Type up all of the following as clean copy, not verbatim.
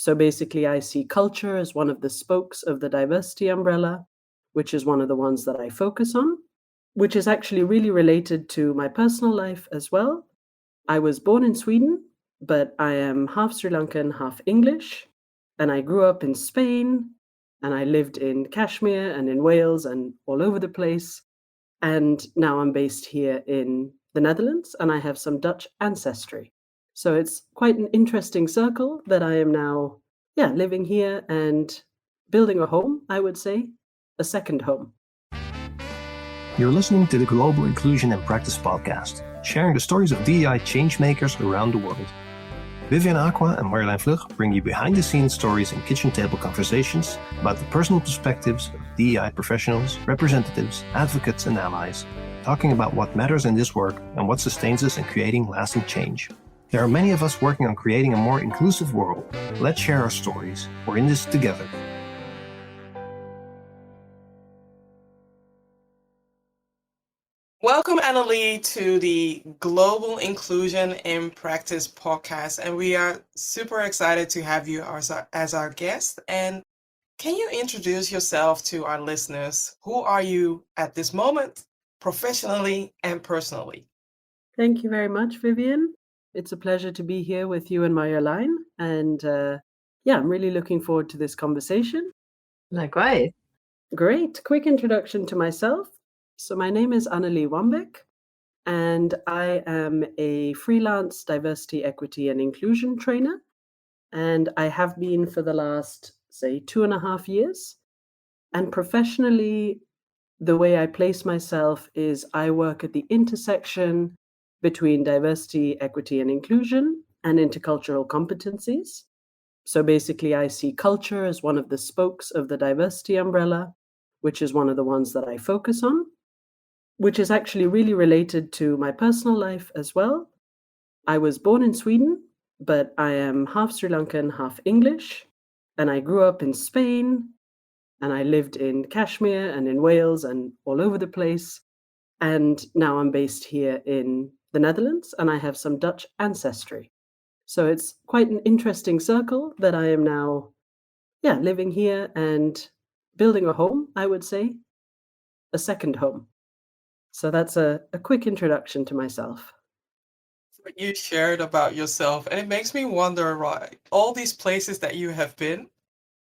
So basically, I see culture as one of the spokes of the diversity umbrella, which is one of the ones that I focus on, which is actually really related to my personal life as well. I was born in Sweden, but I am half Sri Lankan, half English, and I grew up in Spain, and I lived in Kashmir and in Wales and all over the place. And now I'm based here in the Netherlands, and I have some Dutch ancestry. So it's quite an interesting circle that I am now, living here and building a home, I would say, a second home. You're listening to the Global Inclusion and Practice podcast, sharing the stories of DEI changemakers around the world. Vivian Aqua and Marjolein Vlug bring you behind-the-scenes stories and kitchen table conversations about the personal perspectives of DEI professionals, representatives, advocates, and allies, talking about what matters in this work and what sustains us in creating lasting change. There are many of us working on creating a more inclusive world. Let's share our stories. We're in this together. Welcome, Annelie, to the Global Inclusion in Practice podcast. And we are super excited to have you as our guest. And can you introduce yourself to our listeners? Who are you at this moment, professionally and personally? Thank you very much, Vivian. It's a pleasure to be here with you and Marjolein. And I'm really looking forward to this conversation. Likewise. Great. Quick introduction to myself. So my name is Annelie Wambeek, and I am a freelance diversity, equity, and inclusion trainer. And I have been for the last, 2.5 years. And professionally, the way I place myself is I work at the intersection between diversity, equity, and inclusion and intercultural competencies. So basically, I see culture as one of the spokes of the diversity umbrella, which is one of the ones that I focus on, which is actually really related to my personal life as well. I was born in Sweden, but I am half Sri Lankan, half English, and I grew up in Spain, and I lived in Kashmir and in Wales and all over the place. And now I'm based here in the Netherlands, and I have some Dutch ancestry. So it's quite an interesting circle that I am now, living here and building a home, I would say, a second home. So that's a quick introduction to myself. What you shared about yourself, and it makes me wonder, right? All these places that you have been,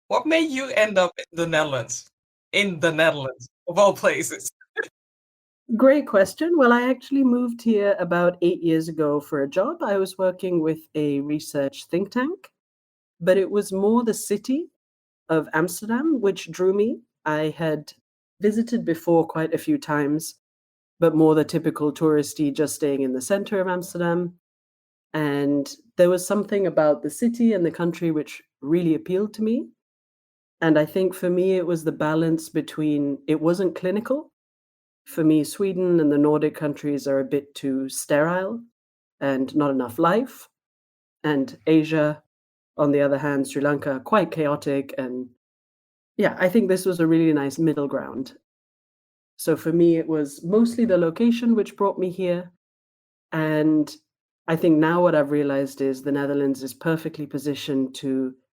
what made you end up in the Netherlands? In the Netherlands, of all places. Great question. Well, I actually moved here about 8 years ago for a job. I was working with a research think tank, but it was more the city of Amsterdam which drew me. I had visited before quite a few times, but more the typical touristy, just staying in the center of Amsterdam. And there was something about the city and the country which really appealed to me. And I think for me, it was the balance between, it wasn't clinical. For me, Sweden and the Nordic countries are a bit too sterile and not enough life. And Asia, on the other hand, Sri Lanka, quite chaotic. And I think this was a really nice middle ground. So for me, it was mostly the location which brought me here. And I think now what I've realized is the Netherlands is perfectly positioned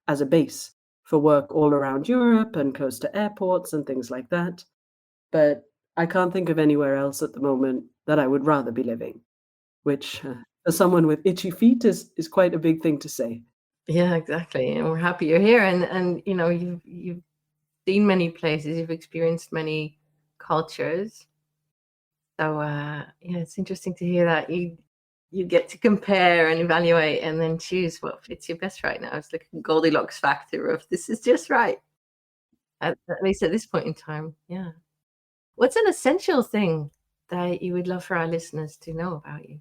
as a base for work all around Europe and close to airports and things like that. But I can't think of anywhere else at the moment that I would rather be living, which for someone with itchy feet is quite a big thing to say. Yeah, exactly. And we're happy you're here. And you know, you've seen many places, you've experienced many cultures. So it's interesting to hear that you get to compare and evaluate and then choose what fits you best right now. It's like a Goldilocks factor of this is just right. At least at this point in time. Yeah. What's an essential thing that you would love for our listeners to know about you?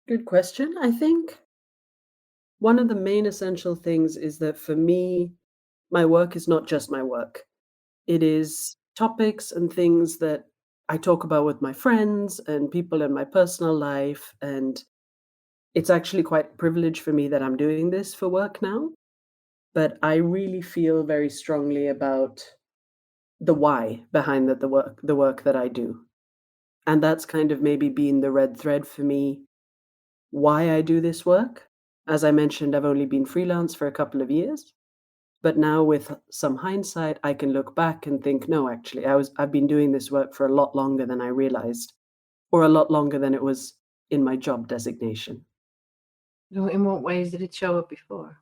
Good question. I think one of the main essential things is that for me, my work is not just my work. It is topics and things that I talk about with my friends and people in my personal life. And it's actually quite a privilege for me that I'm doing this for work now. But I really feel very strongly about the why behind the work that I do. And that's kind of maybe been the red thread for me, why I do this work. As I mentioned, I've only been freelance for a couple of years, but now with some hindsight, I can look back and think, no, actually, I've been doing this work for a lot longer than I realized, or a lot longer than it was in my job designation. So in what ways did it show up before?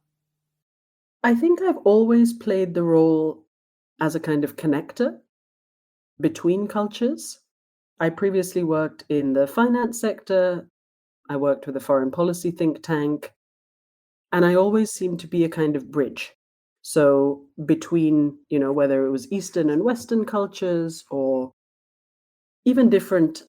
I think I've always played the role as a kind of connector between cultures. I previously worked in the finance sector. I worked with a foreign policy think tank, and I always seemed to be a kind of bridge. So between, whether it was Eastern and Western cultures or even different,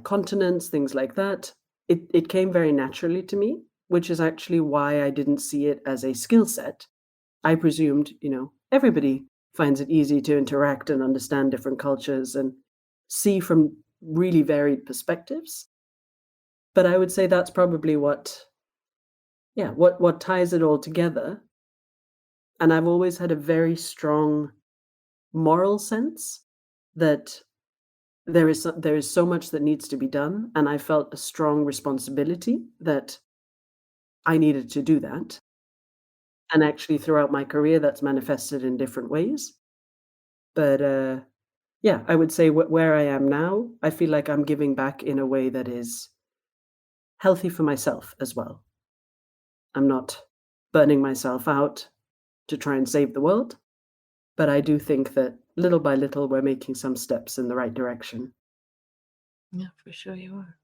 continents, things like that, it came very naturally to me, which is actually why I didn't see it as a skill set. I presumed, everybody finds it easy to interact and understand different cultures and see from really varied perspectives. But I would say that's probably what ties it all together. And I've always had a very strong moral sense that there is so much that needs to be done, and I felt a strong responsibility that I needed to do that. And actually, throughout my career, that's manifested in different ways. But yeah, I would say where I am now, I feel like I'm giving back in a way that is healthy for myself as well. I'm not burning myself out to try and save the world, but I do think that little by little, we're making some steps in the right direction. Yeah, for sure you are.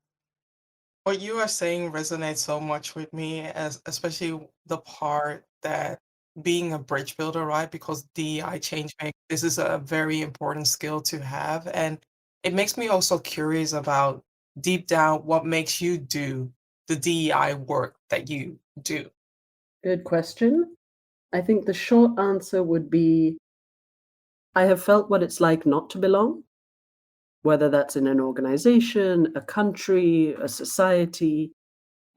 What you are saying resonates so much with me, as especially the part that being a bridge builder, right? Because DEI change make this is a very important skill to have. And it makes me also curious about deep down what makes you do the DEI work that you do. Good question. I think the short answer would be I have felt what it's like not to belong, whether that's in an organization, a country, a society.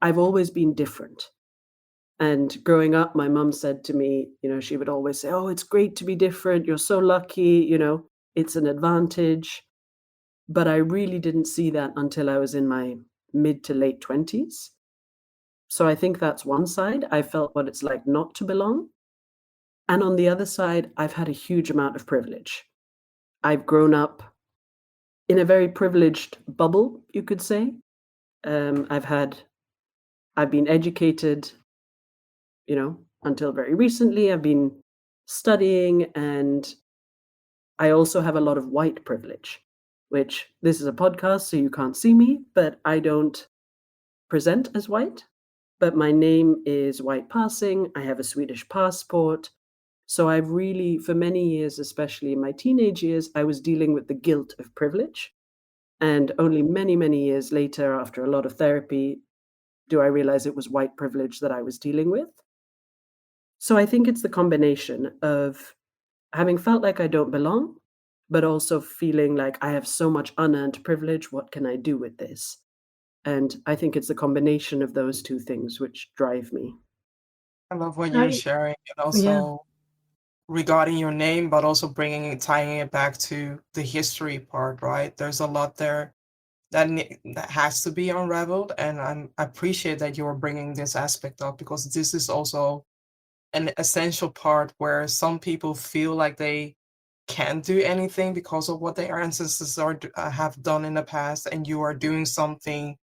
I've always been different. And growing up, my mum said to me, she would always say, "Oh, it's great to be different. You're so lucky, it's an advantage." But I really didn't see that until I was in my mid to late 20s. So I think that's one side. I felt what it's like not to belong. And on the other side, I've had a huge amount of privilege. I've grown up in a very privileged bubble, you could say. Um, I've had, I've been educated, until very recently. I've been studying, and I also have a lot of white privilege, which this is a podcast, so you can't see me, but I don't present as white. But my name is white passing. I have a Swedish passport. So I've really, for many years, especially in my teenage years, I was dealing with the guilt of privilege. And only many, many years later, after a lot of therapy, do I realize it was white privilege that I was dealing with. So I think it's the combination of having felt like I don't belong, but also feeling like I have so much unearned privilege. What can I do with this? And I think it's the combination of those two things which drive me. I love what you're I sharing, and Yeah. also regarding your name, but also tying it back to the history part, right? There's a lot there that has to be unraveled, and I appreciate that you are bringing this aspect up because this is also an essential part where some people feel like they can't do anything because of what their ancestors have done in the past, and you are doing something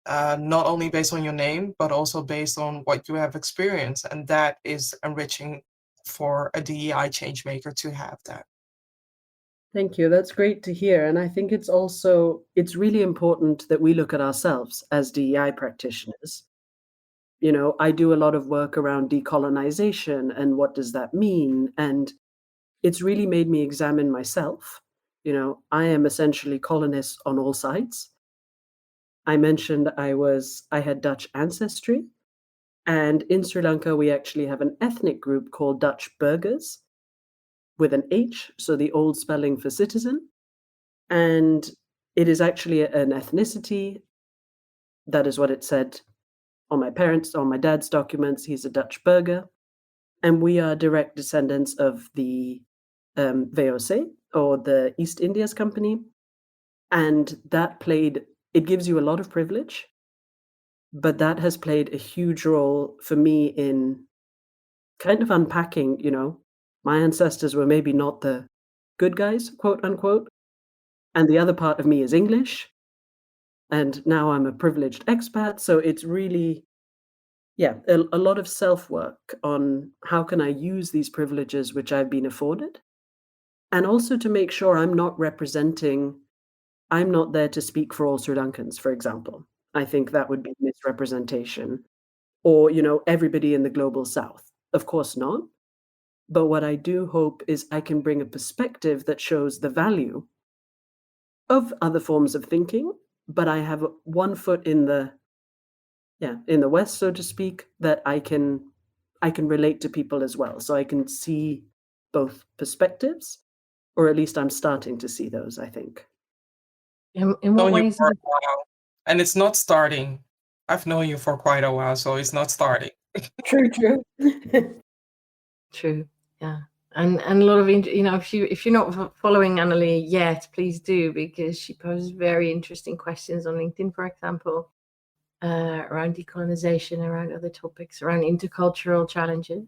not only based on your name, but also based on what you have experienced. And that is enriching for a DEI change maker to have that. Thank you. That's great to hear. And I think it's really important that we look at ourselves as DEI practitioners. I do a lot of work around decolonization and what does that mean? And it's really made me examine myself. I am essentially colonist on all sides. I mentioned I had Dutch ancestry. And in Sri Lanka, we actually have an ethnic group called Dutch burghers with an H, so the old spelling for citizen. And it is actually an ethnicity. That is what it said on my dad's documents. He's a Dutch burgher. And we are direct descendants of the VOC, or the East India's Company. And it gives you a lot of privilege. But that has played a huge role for me in kind of unpacking, my ancestors were maybe not the good guys, quote unquote, and the other part of me is English, and now I'm a privileged expat. So it's really, yeah, a lot of self work on how can I use these privileges which I've been afforded, and also to make sure I'm not there to speak for all Sri Lankans, for example. I think that would be misrepresentation. Or, everybody in the global south. Of course not. But what I do hope is I can bring a perspective that shows the value of other forms of thinking, but I have one foot in the West, so to speak, that I can relate to people as well. So I can see both perspectives, or at least I'm starting to see those, I think. In what Known you ways for is a it while, and it's not starting. I've known you for quite a while, so it's not starting. True, true. true? Yeah. And a lot of if you're not following Annelie yet, please do, because she poses very interesting questions on LinkedIn, for example, around decolonization, around other topics, around intercultural challenges.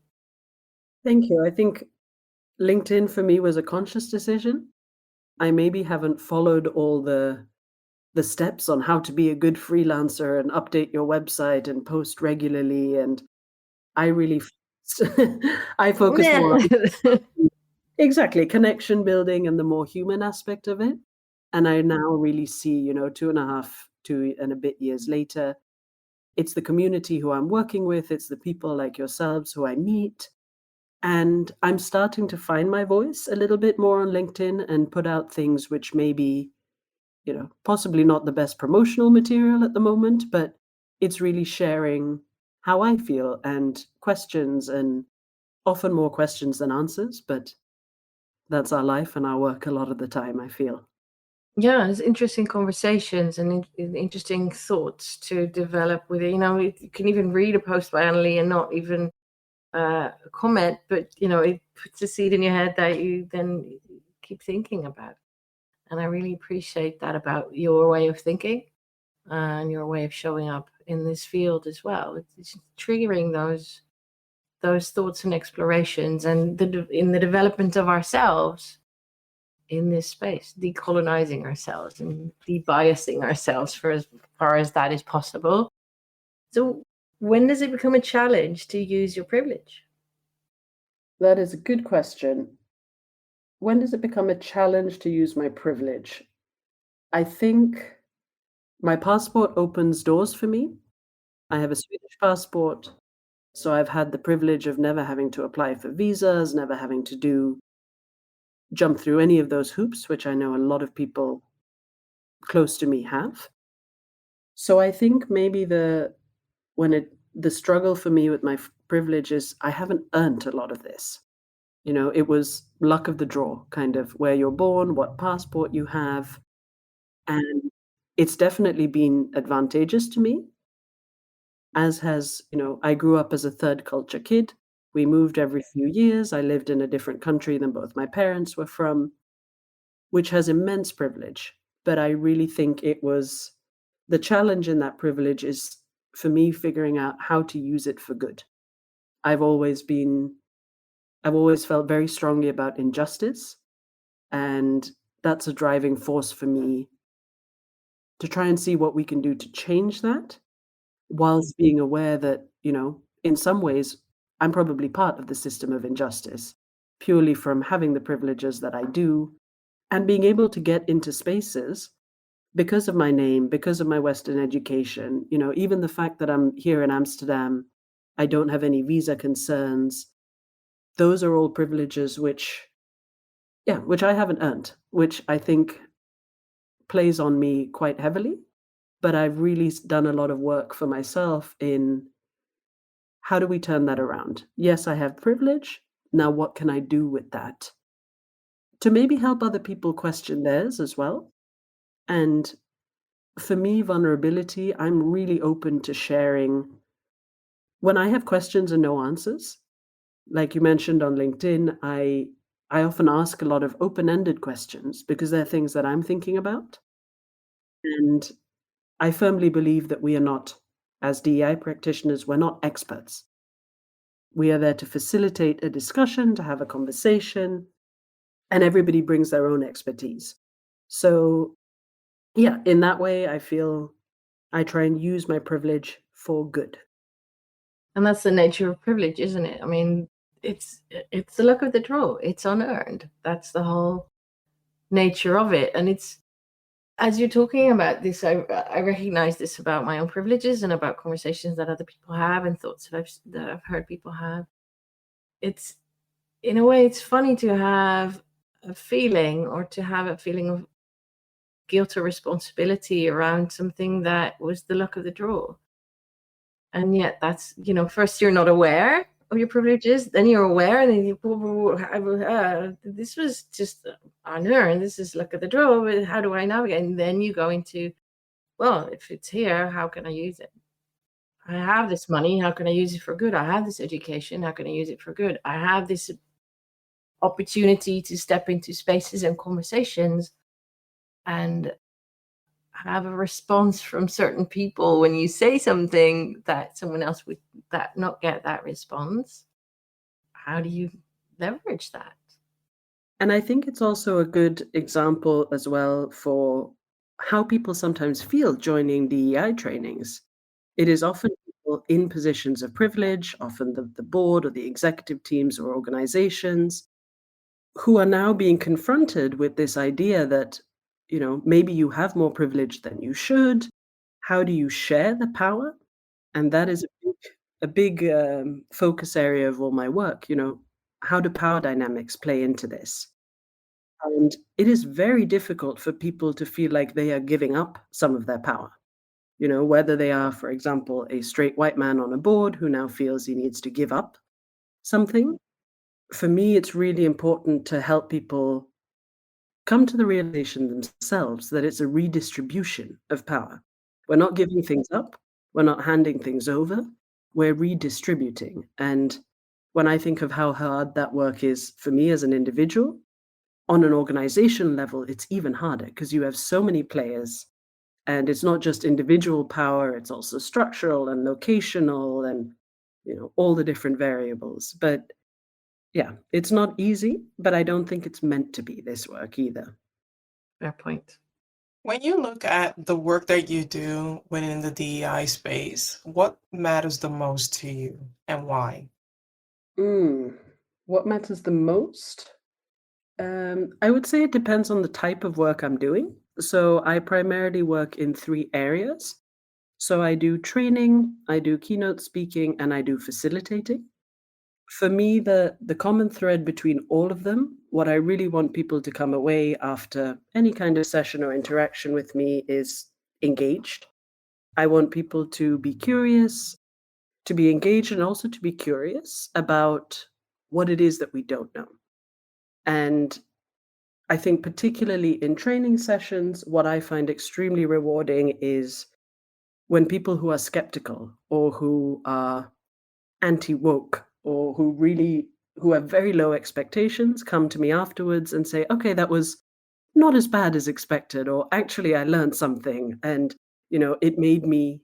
Thank you. I think LinkedIn for me was a conscious decision. I maybe haven't followed all the steps on how to be a good freelancer and update your website and post regularly, and I really I focused more Yeah. on exactly, connection building and the more human aspect of it, and I now really see, 2.5, 2 and a bit years later, it's the community who I'm working with, it's the people like yourselves who I meet, and I'm starting to find my voice a little bit more on LinkedIn and put out things which maybe, possibly not the best promotional material at the moment, but it's really sharing how I feel and questions, and often more questions than answers, but that's our life and our work a lot of the time, I feel. Yeah, it's interesting conversations and interesting thoughts to develop with it. You can even read a post by Annelie and not even comment, but it puts a seed in your head that you then keep thinking about. And I really appreciate that about your way of thinking and your way of showing up in this field as well. It's triggering those thoughts and explorations, and in the development of ourselves in this space, decolonizing ourselves and debiasing ourselves for as far as that is possible. So, when does it become a challenge to use your privilege? That is a good question. When does it become a challenge to use my privilege? I think my passport opens doors for me. I have a Swedish passport, so I've had the privilege of never having to apply for visas, never having to jump through any of those hoops, which I know a lot of people close to me have. So I think maybe the struggle for me with my privilege is I haven't earned a lot of this. It was luck of the draw, kind of where you're born, what passport you have, and it's definitely been advantageous to me. As has, I grew up as a third culture kid. We moved every few years. I lived in a different country than both my parents were from, which has immense privilege. But I really think it was the challenge in that privilege is for me figuring out how to use it for good. I've always been, I've always felt very strongly about injustice. And that's a driving force for me to try and see what we can do to change that, whilst being aware that, in some ways, I'm probably part of the system of injustice, purely from having the privileges that I do and being able to get into spaces because of my name, because of my Western education, even the fact that I'm here in Amsterdam, I don't have any visa concerns. Those are all privileges which I haven't earned, which I think plays on me quite heavily. But I've really done a lot of work for myself in how do we turn that around? Yes, I have privilege. Now, what can I do with that to maybe help other people question theirs as well? And for me, vulnerability, I'm really open to sharing when I have questions and no answers. Like you mentioned on LinkedIn, I often ask a lot of open-ended questions because they're things that I'm thinking about. And I firmly believe that we are not As DEI practitioners, we're not experts. We are there to facilitate a discussion, to have a conversation, and everybody brings their own expertise. So, yeah, in that way, I feel I try and use my privilege for good. And that's the nature of privilege, isn't it? I mean, it's the luck of the draw. It's unearned. That's the whole nature of it. And it's, as you're talking about this, I recognize this about my own privileges and about conversations that other people have and thoughts that I've heard people have. It's, in a way, it's funny to have a feeling, or to have a feeling of guilt or responsibility around something that was the luck of the draw. And yet that's, first you're not aware of your privileges, then you're aware, and then this was just unearned, this is luck of the draw, but how do I navigate? And then you go into, well, if it's here, how can I use it? I have this money, how can I use it for good? I have this education, how can I use it for good? I have this opportunity to step into spaces and conversations and have a response from certain people when you say something that someone else would not get that response. How do you leverage that? And I think it's also a good example as well for how people sometimes feel joining DEI trainings. It is often people in positions of privilege, often the board or the executive teams or organizations, who are now being confronted with this idea that, maybe you have more privilege than you should. How do you share the power? And that is a big focus area of all my work. How do power dynamics play into this? And it is very difficult for people to feel like they are giving up some of their power. Whether they are, for example, a straight white man on a board who now feels he needs to give up something. For me, it's really important to help people come to the realization themselves that it's a redistribution of power. We're not giving things up, we're not handing things over, we're redistributing. And when I think of how hard that work is for me as an individual, on an organization level, it's even harder because you have so many players, and it's not just individual power, it's also structural and locational and all the different variables. But yeah, it's not easy, but I don't think it's meant to be this work either. Fair point. When you look at the work that you do within the DEI space, what matters the most to you and why? What matters the most? I would say it depends on the type of work I'm doing. So I primarily work in 3 areas. So I do training, I do keynote speaking, and I do facilitating. For me, the common thread between all of them, what I really want people to come away after any kind of session or interaction with me is engaged. I want people to be curious, to be engaged, and also to be curious about what it is that we don't know. And I think particularly in training sessions, what I find extremely rewarding is when people who are skeptical or who are anti-woke or who have very low expectations come to me afterwards and say, okay, that was not as bad as expected, or actually I learned something, and it made me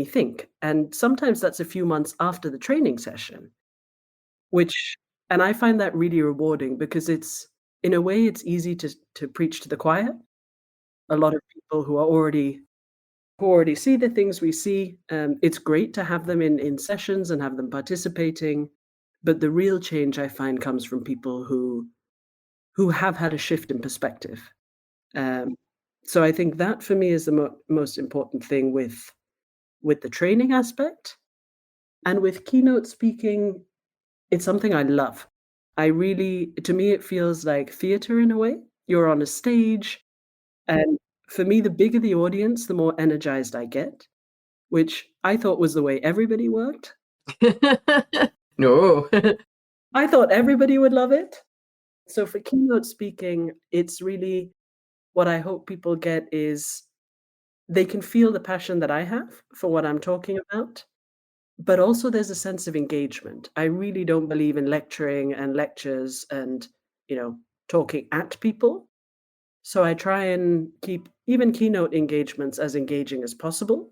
think. And sometimes that's a few months after the training session, which and I find that really rewarding because it's in a way it's easy to preach to the choir. A lot of people who already see the things we see, it's great to have them in sessions and have them participating. But the real change I find comes from people who have had a shift in perspective. Um, so I think that for me is the most important thing with the training aspect. And with keynote speaking, it's something I love. To me, it feels like theater in a way. You're on a stage, and for me, the bigger the audience, the more energized I get, which I thought was the way everybody worked. No. I thought everybody would love it. So for keynote speaking, it's really what I hope people get is they can feel the passion that I have for what I'm talking about, but also there's a sense of engagement. I really don't believe in lecturing and lectures and, talking at people. So I try and keep even keynote engagements as engaging as possible.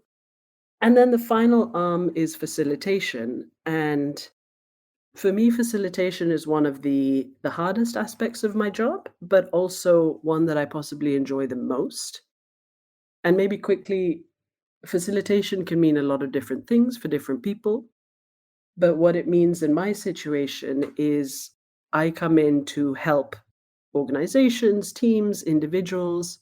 And then the final arm is facilitation. And for me, facilitation is one of the hardest aspects of my job, but also one that I possibly enjoy the most. And maybe quickly, facilitation can mean a lot of different things for different people. But what it means in my situation is I come in to help organizations, teams, individuals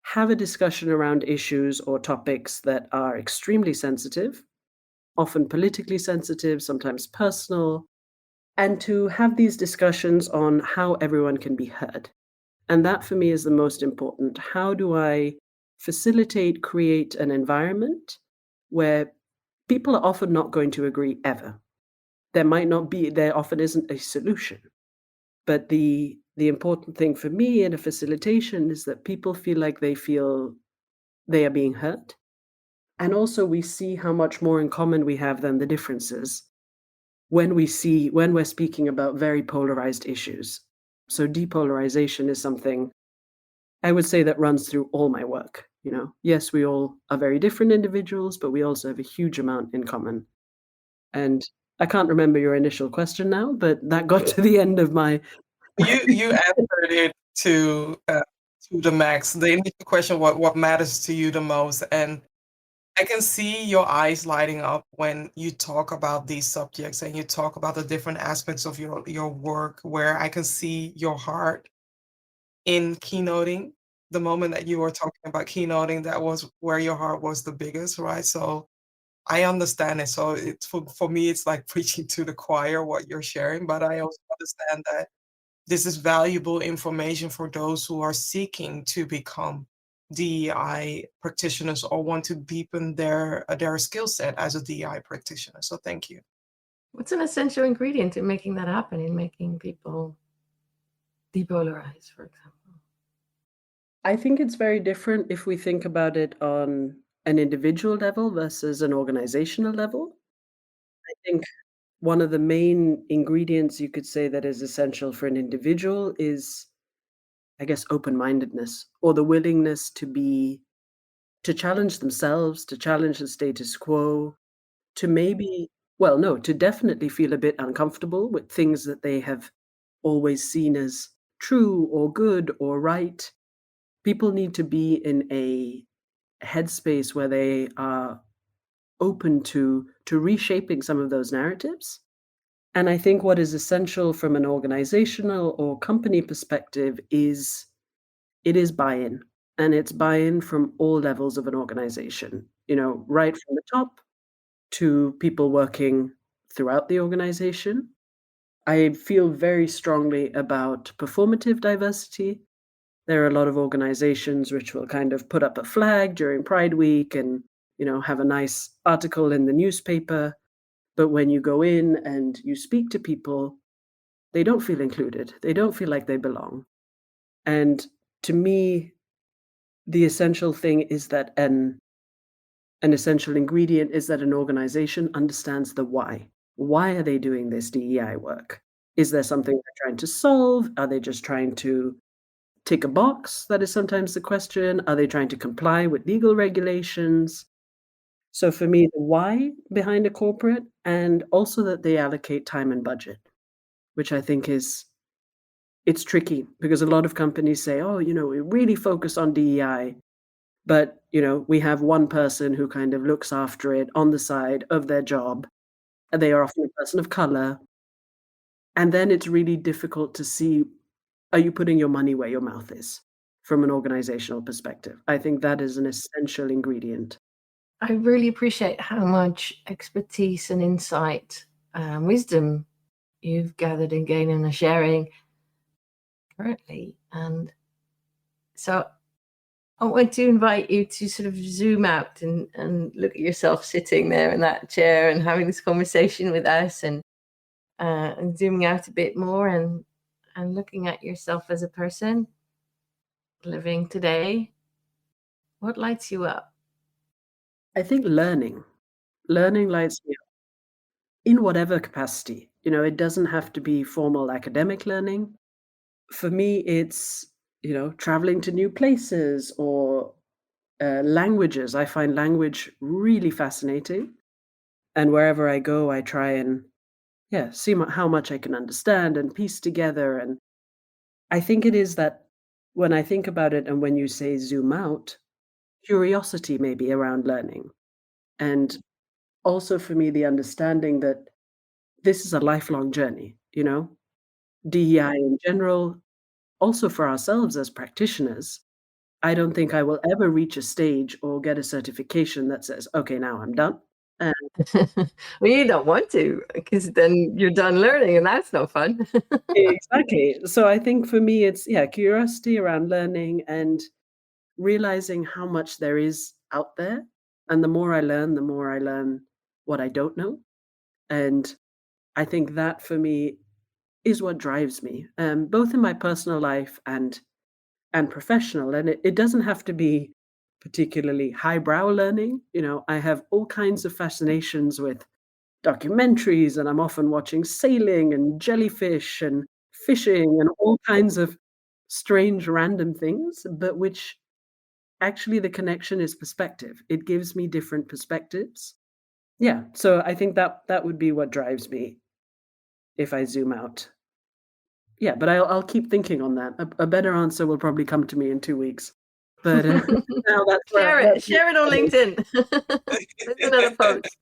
have a discussion around issues or topics that are extremely sensitive, often politically sensitive, sometimes personal, and to have these discussions on how everyone can be heard. And that for me is the most important. How do I facilitate, create an environment where people are often not going to agree ever? There often isn't a solution. But the important thing for me in a facilitation is that people feel they are being heard. And also we see how much more in common we have than the differences when we're speaking about very polarized issues. So depolarization is something I would say that runs through all my work. Yes, we all are very different individuals, but we also have a huge amount in common. And I can't remember your initial question now, but that got to the end of my You answered it to the max. The initial question, what matters to you the most, and I can see your eyes lighting up when you talk about these subjects and you talk about the different aspects of your work, where I can see your heart in keynoting. The moment that you were talking about keynoting, that was where your heart was the biggest, right? So I understand it. So it's for me, it's like preaching to the choir what you're sharing, but I also understand that this is valuable information for those who are seeking to become DEI practitioners or want to deepen their skill set as a DEI practitioner. So thank you. What's an essential ingredient in making that happen, in making people depolarize, for example? I think it's very different if we think about it on an individual level versus an organizational level. I think one of the main ingredients you could say that is essential for an individual is, I guess, open-mindedness or the willingness to challenge themselves, to challenge the status quo, to maybe, well, no, to definitely feel a bit uncomfortable with things that they have always seen as true or good or right. People need to be in a headspace where they are open to reshaping some of those narratives. And I think what is essential from an organizational or company perspective is it is buy-in, and it's buy-in from all levels of an organization, right from the top to people working throughout the organization. I feel very strongly about performative diversity. There are a lot of organizations which will kind of put up a flag during Pride Week and, have a nice article in the newspaper. But when you go in and you speak to people, they don't feel included. They don't feel like they belong. And to me, the essential thing is that an essential ingredient is that an organization understands the why. Why are they doing this DEI work? Is there something they're trying to solve? Are they just trying to tick a box? That is sometimes the question. Are they trying to comply with legal regulations? So for me, the why behind a corporate, and also that they allocate time and budget, which I think it's tricky because a lot of companies say, oh, we really focus on DEI, but we have one person who kind of looks after it on the side of their job, and they are often a person of color. And then it's really difficult to see, are you putting your money where your mouth is from an organizational perspective? I think that is an essential ingredient. I really appreciate how much expertise and insight, wisdom you've gathered and gained and are sharing currently. And so I want to invite you to sort of zoom out and look at yourself sitting there in that chair and having this conversation with us, and zooming out a bit more and looking at yourself as a person living today. What lights you up? I think learning lights me up in whatever capacity. It doesn't have to be formal academic learning. For me, it's, traveling to new places or Languages, I find language really fascinating. And wherever I go, I try and, yeah, see how much I can understand and piece together. And I think it is that when I think about it and when you say zoom out, curiosity maybe around learning. And also for me, the understanding that this is a lifelong journey, DEI in general, also for ourselves as practitioners. I don't think I will ever reach a stage or get a certification that says, okay, now I'm done. And Well, you don't want to, because then you're done learning, and that's no fun. exactly. So I think for me, it's, yeah, curiosity around learning and realizing how much there is out there. And the more I learn what I don't know. And I think that for me is what drives me, both in my personal life and professional. And it doesn't have to be particularly highbrow learning. I have all kinds of fascinations with documentaries, and I'm often watching sailing and jellyfish and fishing and all kinds of strange random things, but which actually the connection is perspective. It gives me different perspectives. Yeah, so I think that would be what drives me if I zoom out. Yeah, but I'll keep thinking on that. A better answer will probably come to me in 2 weeks. But, now that's where Share it. that's Share it on LinkedIn. There's another post.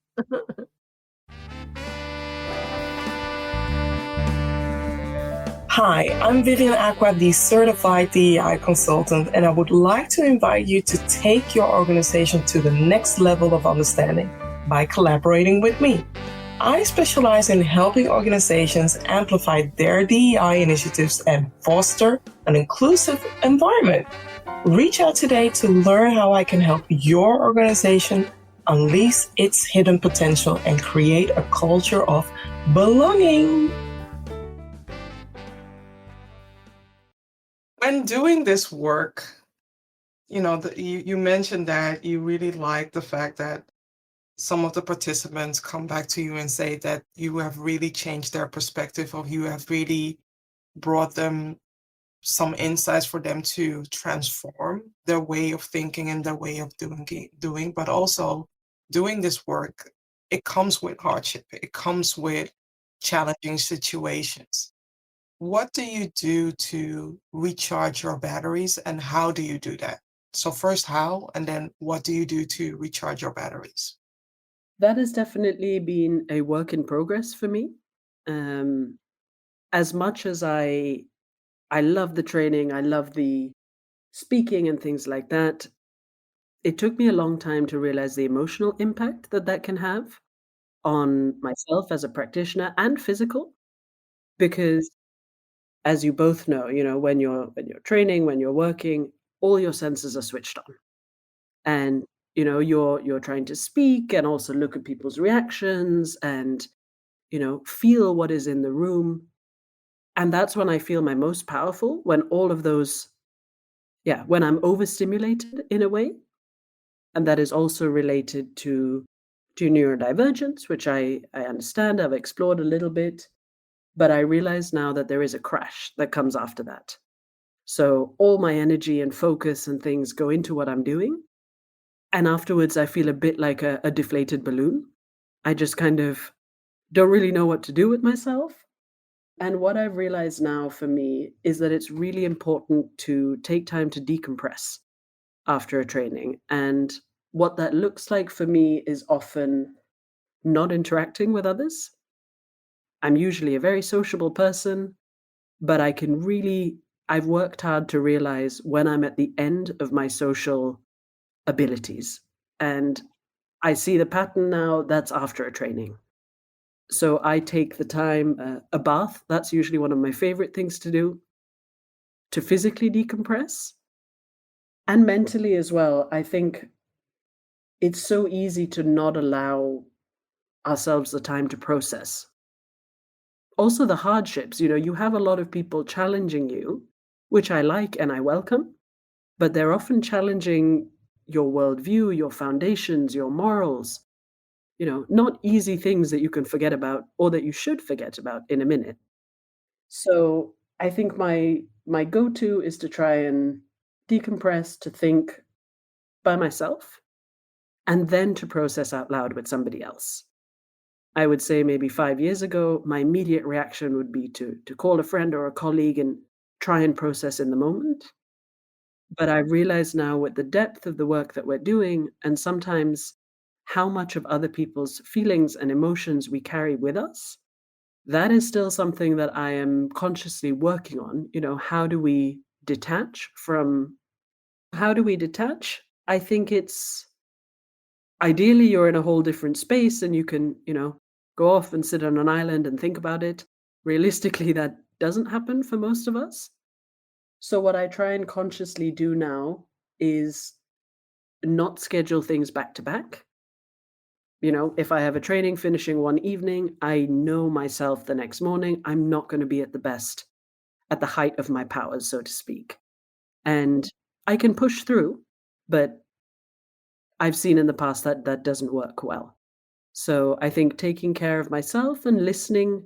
Hi, I'm Vivian Aqua, the certified DEI consultant, and I would like to invite you to take your organization to the next level of understanding by collaborating with me. I specialize in helping organizations amplify their DEI initiatives and foster an inclusive environment. Reach out today to learn how I can help your organization unleash its hidden potential and create a culture of belonging. When doing this work, you mentioned that you really like the fact that some of the participants come back to you and say that you have really changed their perspective, or you have really brought them some insights for them to transform their way of thinking and their way of doing. But also doing this work, it comes with hardship. It comes with challenging situations. What do you do to recharge your batteries, and how do you do that? So first, how, and then what do you do to recharge your batteries? That has definitely been a work in progress for me. Um, as much as I love the training, I love the speaking and things like that, it took me a long time to realize the emotional impact that that can have on myself as a practitioner and physical, because as you both know, when you're training, when you're working, all your senses are switched on. And you're trying to speak and also look at people's reactions and feel what is in the room. And that's when I feel my most powerful, when all of those, yeah, when I'm overstimulated in a way. And that is also related to neurodivergence, which I understand, I've explored a little bit, but I realize now that there is a crash that comes after that. So all my energy and focus and things go into what I'm doing. And afterwards, I feel a bit like a deflated balloon. I just kind of don't really know what to do with myself. And what I've realized now for me is that it's really important to take time to decompress after a training. And what that looks like for me is often not interacting with others. I'm usually a very sociable person, but I've worked hard to realize when I'm at the end of my social abilities. And I see the pattern now, that's after a training. So I take the time, a bath, that's usually one of my favorite things to do, to physically decompress and mentally as well. I think it's so easy to not allow ourselves the time to process. Also, the hardships, you have a lot of people challenging you, which I like and I welcome, but they're often challenging your worldview, your foundations, your morals, not easy things that you can forget about or that you should forget about in a minute. So I think my go-to is to try and decompress, to think, by myself and then to process out loud with somebody else. I would say maybe 5 years ago, my immediate reaction would be to call a friend or a colleague and try and process in the moment. But I realize now with the depth of the work that we're doing, and sometimes how much of other people's feelings and emotions we carry with us, that is still something that I am consciously working on. How do we detach from how do we detach? I think it's ideally you're in a whole different space and you can, go off and sit on an island and think about it. Realistically, that doesn't happen for most of us. So what I try and consciously do now is not schedule things back to back. If I have a training finishing one evening, I know myself the next morning, I'm not going to be at the best, at the height of my powers, so to speak. And I can push through, but I've seen in the past that that doesn't work well. So I think taking care of myself and listening,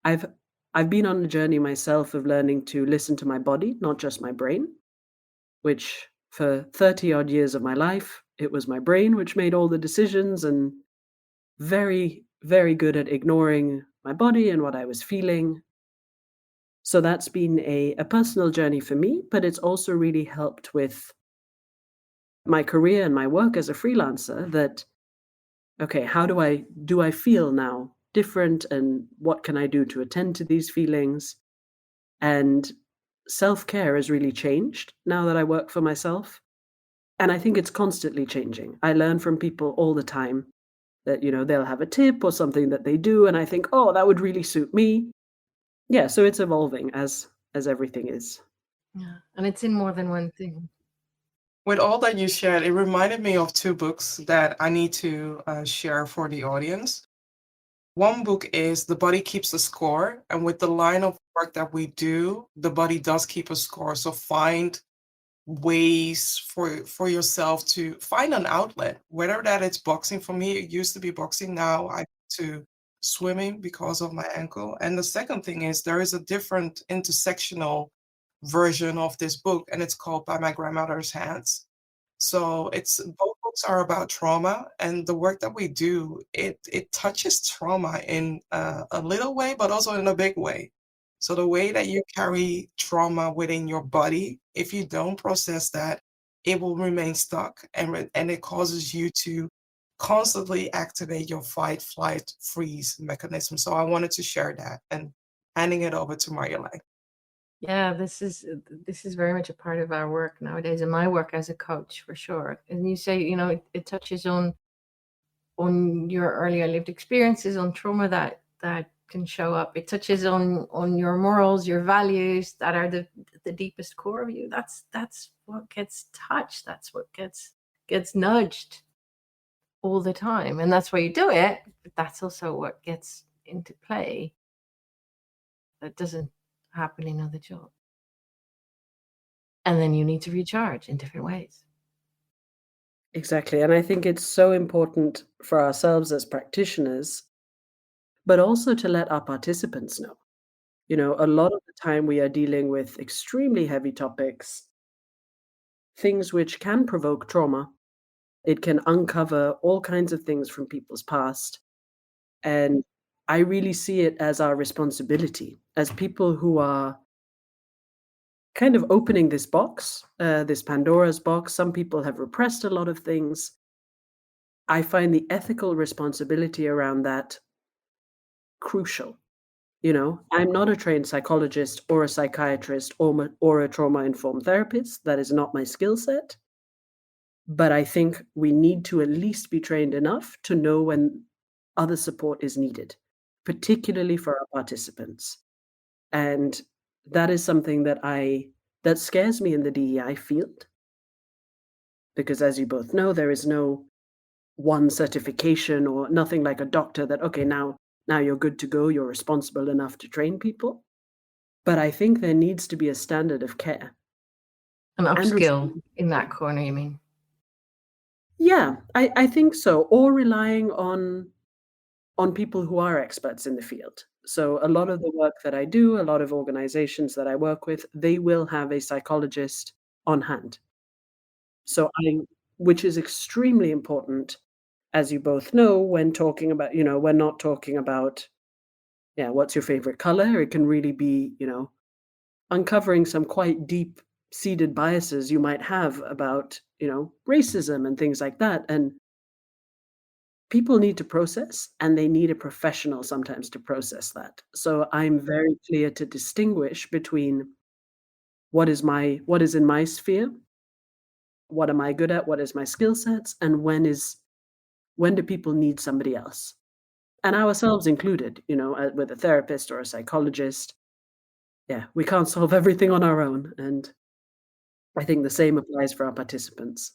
I've I've been on a journey myself of learning to listen to my body, not just my brain, which for 30 odd years of my life, it was my brain which made all the decisions and very, very good at ignoring my body and what I was feeling. So that's been a personal journey for me, but it's also really helped with my career and my work as a freelancer that, okay, how do I feel now different and what can I do to attend to these feelings? And self-care has really changed now that I work for myself. And I think it's constantly changing. I learn from people all the time that, they'll have a tip or something that they do, and I think, "Oh, that would really suit me." Yeah, so it's evolving as everything is. Yeah, and it's in more than one thing. With all that you shared, it reminded me of two books that I need to share for the audience. One book is The Body Keeps a Score, and with the line of work that we do, the body does keep a score. So find ways for yourself to find an outlet, whether that it's boxing. For me, it used to be boxing. Now I to swimming because of my ankle. And the second thing is there is a different intersectional version of this book, and it's called By My Grandmother's Hands. So it's both books are about trauma, and the work that we do, it touches trauma in a little way, but also in a big way. So the way that you carry trauma within your body, if you don't process that, it will remain stuck, and it causes you to constantly activate your fight, flight, freeze mechanism. So I wanted to share that and handing it over to Marjolein. Yeah, this is very much a part of our work nowadays, and my work as a coach for sure. And you say, it touches on your earlier lived experiences, on trauma that can show up. It touches on your morals, your values that are the deepest core of you. That's what gets touched. That's what gets nudged all the time, and that's why you do it. But that's also what gets into play that doesn't happen in other jobs. And then you need to recharge in different ways. Exactly, and I think it's so important for ourselves as practitioners, but also to let our participants know. A lot of the time we are dealing with extremely heavy topics, things which can provoke trauma. It can uncover all kinds of things from people's past. And I really see it as our responsibility as people who are kind of opening this box, this Pandora's box. Some people have repressed a lot of things. I find the ethical responsibility around that crucial. I'm not a trained psychologist or a psychiatrist or a trauma informed therapist. That is not my skill set. But I think we need to at least be trained enough to know when other support is needed, particularly for our participants. And that is something that scares me in the DEI field, because as you both know, there is no one certification or nothing like a doctor that, okay, now you're good to go, you're responsible enough to train people. But I think there needs to be a standard of care An and upskill in that responsibility. corner, you mean? Yeah, I think so. Or relying on people who are experts in the field. So a lot of the work that I do, a lot of organizations that I work with, they will have a psychologist on hand. So which is extremely important, as you both know, when talking about, we're not talking about, yeah, what's your favorite color? It can really be, uncovering some quite deep seated biases you might have about, racism and things like that. And people need to process, and they need a professional sometimes to process that. So I'm very clear to distinguish between what is in my sphere, what am I good at, what is my skill sets, and when do people need somebody else? And ourselves included, with a therapist or a psychologist. Yeah, we can't solve everything on our own, and I think the same applies for our participants.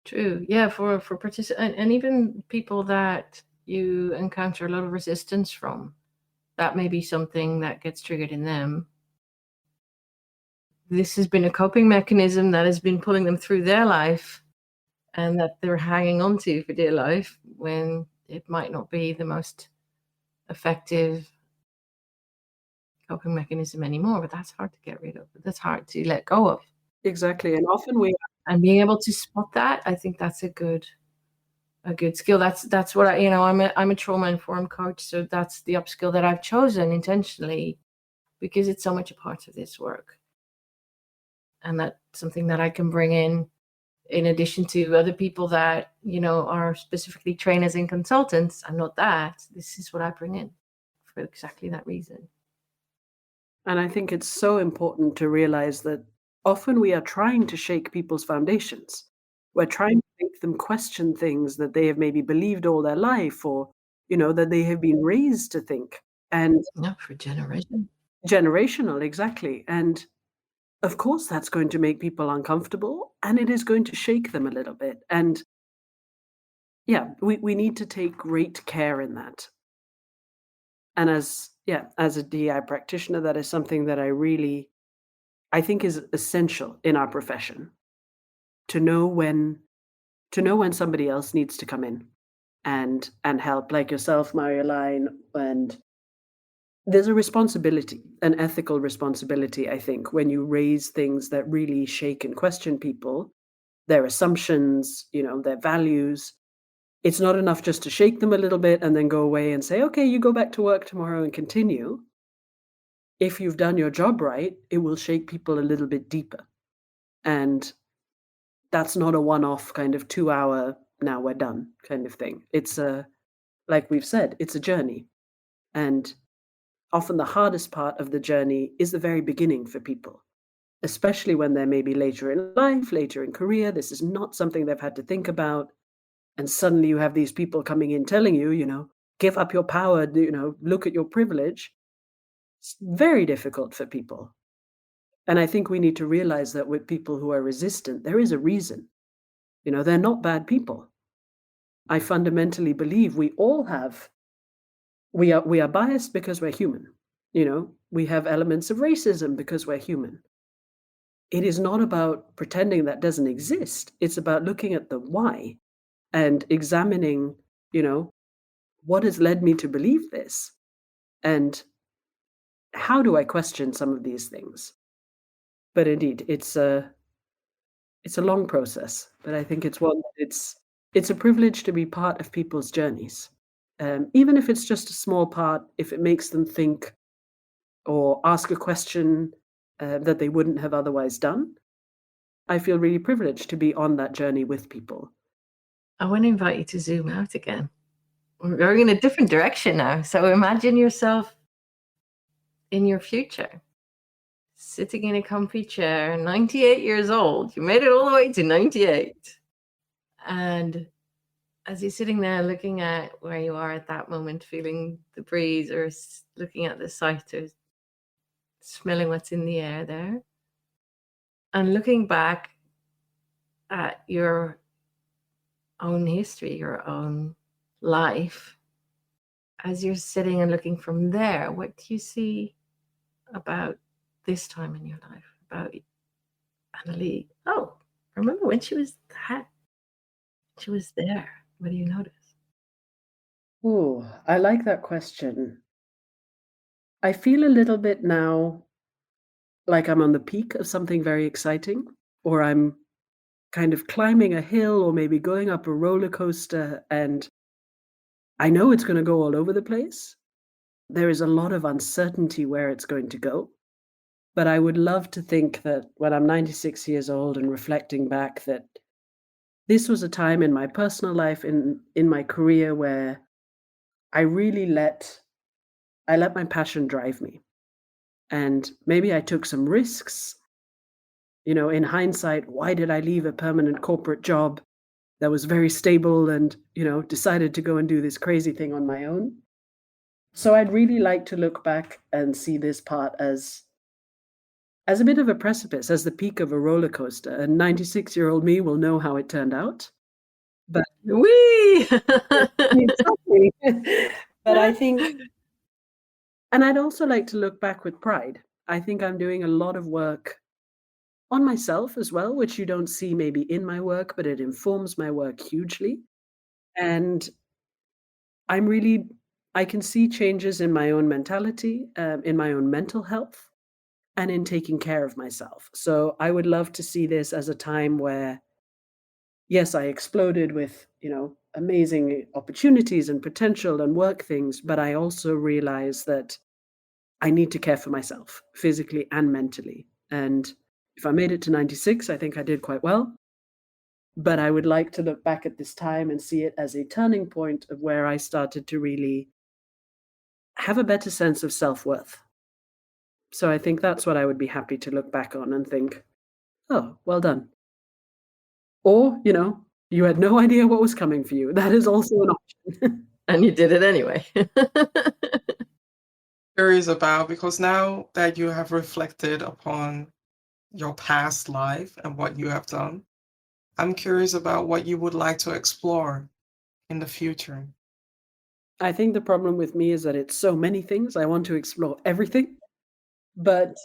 True. Yeah, for participant and even people that you encounter a lot of resistance from, that may be something that gets triggered in them. This has been a coping mechanism that has been pulling them through their life and that they're hanging on to for dear life when it might not be the most effective coping mechanism anymore. But that's hard to get rid of. That's hard to let go of. Exactly, and often we And being able to spot that, I think that's a good skill. That's what I'm a trauma informed coach, so that's the upskill that I've chosen intentionally because it's so much a part of this work, and that's something that I can bring in addition to other people that are specifically trainers and consultants. I'm not that. This is what I bring in for exactly that reason. And I think it's so important to realize that often we are trying to shake people's foundations. We're trying to make them question things that they have maybe believed all their life, or, that they have been raised to think. And Yeah, for generation. generational, exactly. And of course, that's going to make people uncomfortable, and it is going to shake them a little bit. And yeah, we need to take great care in that. And as a DI practitioner, that is something that I think is essential in our profession, to know when somebody else needs to come in and help, like yourself, Marjolein. And there's a responsibility, an ethical responsibility, I think, when you raise things that really shake and question people, their assumptions, their values. It's not enough just to shake them a little bit and then go away and say, okay, you go back to work tomorrow and continue. If you've done your job right, it will shake people a little bit deeper. And that's not a one-off kind of 2-hour, now we're done kind of thing. It's like we've said, it's a journey. And often the hardest part of the journey is the very beginning for people, especially when they're maybe later in life, later in career. This is not something they've had to think about. And suddenly you have these people coming in telling you, give up your power, look at your privilege. It's very difficult for people. And I think we need to realize that with people who are resistant, there is a reason. They're not bad people. I fundamentally believe we are biased because we're human. We have elements of racism because we're human. It is not about pretending that doesn't exist. It's about looking at the why and examining, what has led me to believe this, and how do I question some of these things. But indeed, it's a long process, but I think it's one that it's a privilege to be part of people's journeys. Even if it's just a small part, if it makes them think or ask a question that they wouldn't have otherwise done, I feel really privileged to be on that journey with people. I want to invite you to zoom out again. We're going in a different direction now. So imagine yourself in your future, sitting in a comfy chair, 98 years old. You made it all the way to 98. And as you're sitting there looking at where you are at that moment, feeling the breeze or looking at the sight or smelling what's in the air there, and looking back at your own history, your own life, as you're sitting and looking from there, what do you see about this time in your life, about Annelie? Oh, remember when she was there. What do you notice? Oh, I like that question. I feel a little bit now like I'm on the peak of something very exciting, or I'm kind of climbing a hill or maybe going up a roller coaster, and I know it's going to go all over the place. There is a lot of uncertainty where it's going to go. But I would love to think that when I'm 96 years old and reflecting back, that this was a time in my personal life, in my career, where I really let my passion drive me. And maybe I took some risks. In hindsight, why did I leave a permanent corporate job that was very stable and, decided to go and do this crazy thing on my own? So I'd really like to look back and see this part as a bit of a precipice, as the peak of a roller coaster. And 96-year-old me will know how it turned out. But Whee! exactly. But I think, and I'd also like to look back with pride. I think I'm doing a lot of work on myself as well, which you don't see maybe in my work, but it informs my work hugely. And I can see changes in my own mentality, in my own mental health, and in taking care of myself. So I would love to see this as a time where, yes, I exploded with, amazing opportunities and potential and work things, but I also realize that I need to care for myself physically and mentally. And if I made it to 96, I think I did quite well. But I would like to look back at this time and see it as a turning point of where I started to really have a better sense of self-worth. So I think that's what I would be happy to look back on and think, oh, well done. Or, you had no idea what was coming for you. That is also an option. And you did it anyway. Curious about, because now that you have reflected upon your past life and what you have done, I'm curious about what you would like to explore in the future. I think the problem with me is that it's so many things. I want to explore everything. But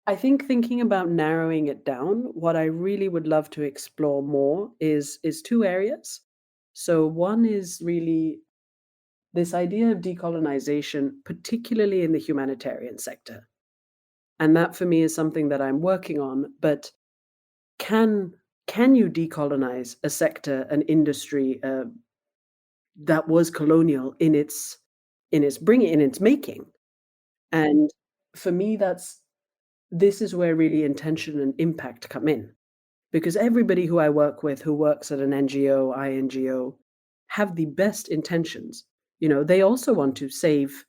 I think thinking about narrowing it down, what I really would love to explore more is two areas. So one is really this idea of decolonization, particularly in the humanitarian sector. And that for me is something that I'm working on. But can you decolonize a sector, an industry that was colonial in its making? And for me, this is where really intention and impact come in, because everybody who I work with who works at an NGO, INGO, have the best intentions. They also want to save,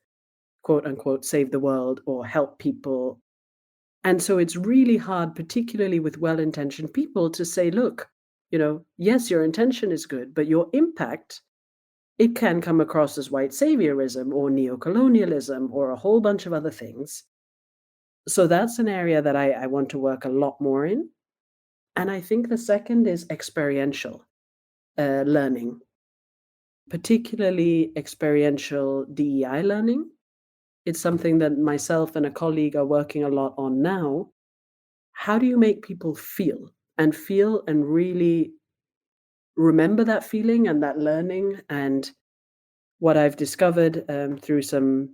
quote unquote, save the world or help people. And so it's really hard, particularly with well-intentioned people, to say, look, yes, your intention is good, but your impact, it can come across as white saviorism or neocolonialism or a whole bunch of other things. So that's an area that I want to work a lot more in. And I think the second is experiential learning, particularly experiential DEI learning. It's something that myself and a colleague are working a lot on now. How do you make people feel and really remember that feeling and that learning? And what I've discovered through some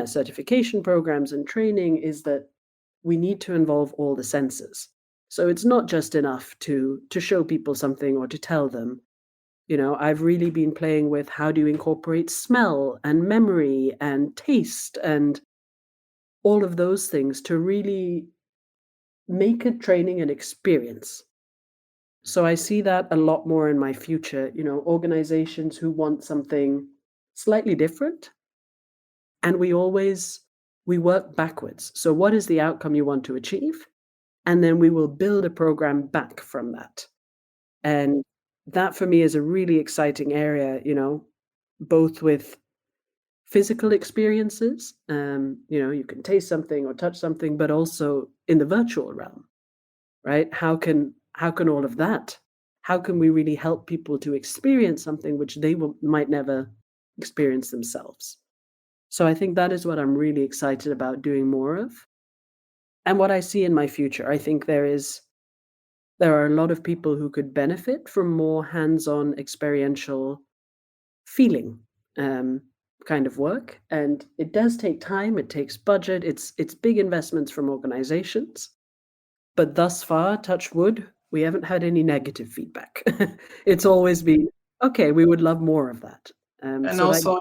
certification programs and training is that we need to involve all the senses. So it's not just enough to show people something or to tell them. I've really been playing with how do you incorporate smell and memory and taste and all of those things to really make a training an experience. So I see that a lot more in my future, organizations who want something slightly different. And we work backwards. So what is the outcome you want to achieve? And then we will build a program back from that. And that for me is a really exciting area, both with physical experiences, you can taste something or touch something, but also in the virtual realm, right? How can all of that, how can we really help people to experience something which they might never experience themselves? So I think that is what I'm really excited about doing more of. And what I see in my future, I think there are a lot of people who could benefit from more hands-on experiential feeling kind of work. And it does take time, it takes budget, it's big investments from organizations. But thus far, touch wood, We haven't had any negative feedback. It's always been, okay, we would love more of that. And So that, also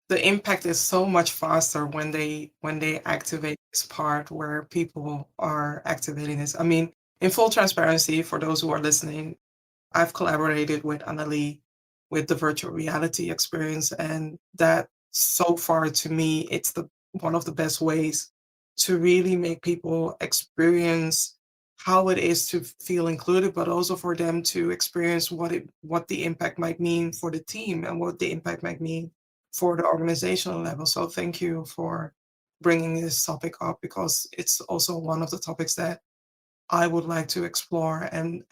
the impact is so much faster when they activate this part where people are activating this. I mean, in full transparency, for those who are listening, I've collaborated with Annelie with the virtual reality experience, and that so far to me, it's the one of the best ways to really make people experience how it is to feel included, but also for them to experience what the impact might mean for the team and what the impact might mean for the organizational level. So thank you for bringing this topic up, because it's also one of the topics that I would like to explore and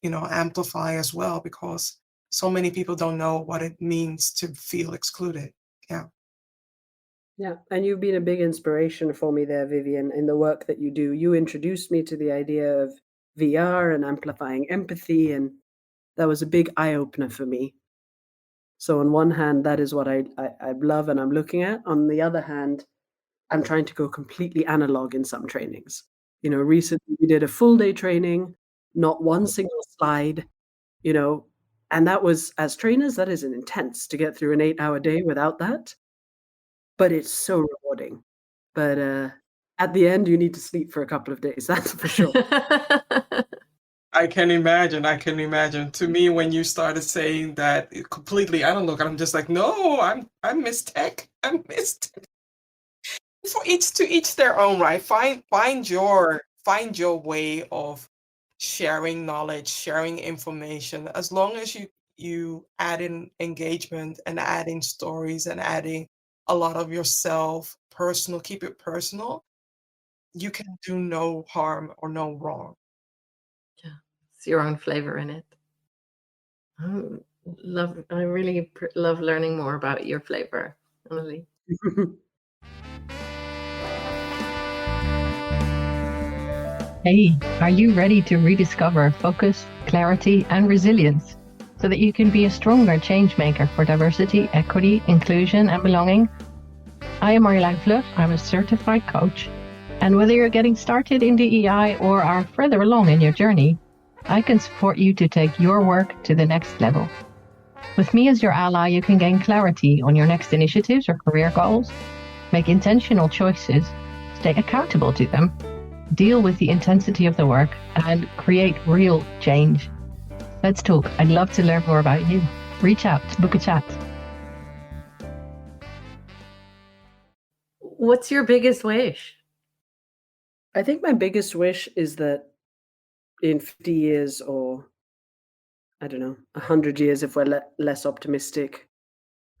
amplify as well, because so many people don't know what it means to feel excluded. Yeah. yeah. And you've been a big inspiration for me there, Vivian, in the work that you do. You introduced me to the idea of VR and amplifying empathy, and that was a big eye opener for me. So on one hand, that is what I love and I'm looking at. On the other hand, I'm trying to go completely analog in some trainings. Recently we did a full day training, not one single slide, you know, and that was, as trainers, that is an intense to get through an 8-hour day without that, but it's so rewarding. But at the end, you need to sleep for a couple of days, that's for sure. I can imagine. I can imagine. To me, when you started saying that, it completely analog, I'm just like, no, I miss tech. I miss tech. For each to each their own, right? Find your way of sharing knowledge, sharing information. As long as you add in engagement and add in stories and adding a lot of yourself, personal, keep it personal, you can do no harm or no wrong. Yeah, it's your own flavor in it. I really love learning more about your flavor, Annelie. Hey, are you ready to rediscover focus, clarity, and resilience so that you can be a stronger change maker for diversity, equity, inclusion, and belonging? I am Marjolein Vlug. I'm a certified coach. And whether you're getting started in DEI or are further along in your journey, I can support you to take your work to the next level. With me as your ally, you can gain clarity on your next initiatives or career goals, make intentional choices, stay accountable to them, deal with the intensity of the work, and create real change. Let's talk. I'd love to learn more about you. Reach out, book a chat. What's your biggest wish? I think my biggest wish is that in 50 years, or I don't know, 100 years if we're less optimistic,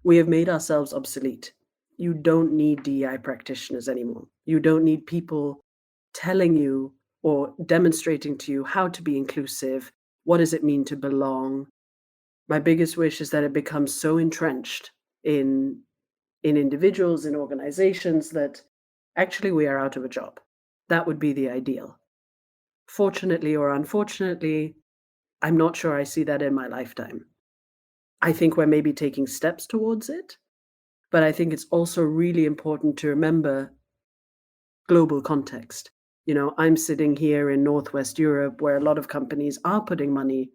we have made ourselves obsolete. You don't need DEI practitioners anymore. You don't need people telling you or demonstrating to you how to be inclusive. What does it mean to belong? My biggest wish is that it becomes so entrenched in individuals, in organizations, that actually we are out of a job. That would be the ideal. Fortunately or unfortunately, I'm not sure I see that in my lifetime. I think we're maybe taking steps towards it, but I think it's also really important to remember global context. I'm sitting here in Northwest Europe, where a lot of companies are putting money